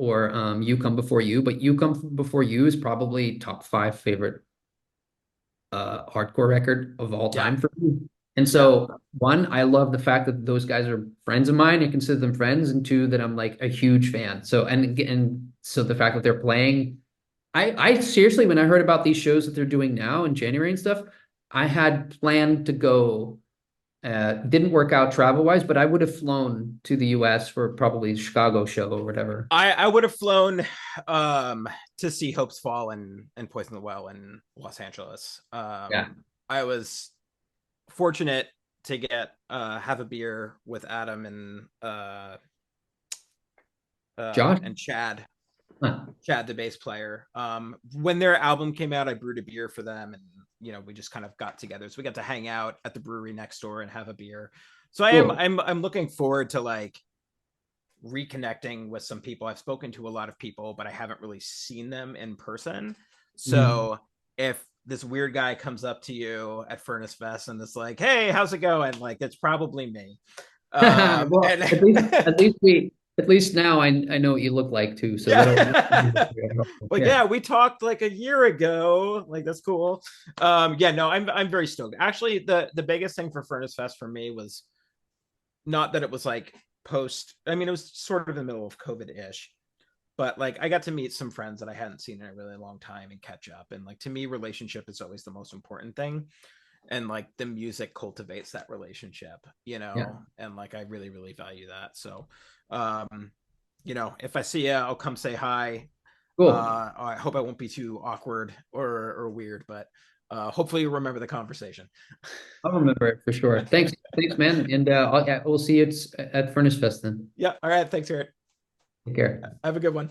You Come Before You, but You Come Before You is probably top five favorite hardcore record of all yeah, time for me. And yeah, so, one, I love the fact that those guys are friends of mine. I consider them friends, and two, that I'm like a huge fan. So the fact that they're playing, I seriously, when I heard about these shows that they're doing now in January and stuff, I had planned to go. Didn't work out travel wise, but I would have flown to the US for probably the Chicago show or whatever. I would have flown um to see Hope's Fall and Poison the Well in Los Angeles. Yeah. I was fortunate to get have a beer with Adam Josh? and Chad, Huh. the bass player. When their album came out, I brewed a beer for them, and we just kind of got together. So we got to hang out at the brewery next door and have a beer. So Cool. I'm looking forward to like reconnecting with some people. I've spoken to a lot of people, but I haven't really seen them in person. Mhm. So if this weird guy comes up to you at Furnace Fest and it's like, "Hey, how's it going?" Like it's probably me. Well, And at least At least now I know what you look like too, so that'll Yeah. Well, yeah. yeah, we talked like a year ago. Like that's cool. Yeah, no, I'm very stoked. Actually, the biggest thing for Furnace Fest for me was not that it was like post. I mean, it was sort of in the middle of COVID-ish, but like I got to meet some friends that I hadn't seen in a really long time and catch up. And like to me, relationship is always the most important thing. And like the music cultivates that relationship, Yeah. and like I really, really value that. So um, if I see you, I'll come say hi. Cool. I hope I won't be too awkward or weird, but hopefully you remember the conversation. I'll remember it for sure. Thanks, man. And we'll see you at Furnace Fest then. Yeah. All right. Thanks, Geert. Take care. Have a good one.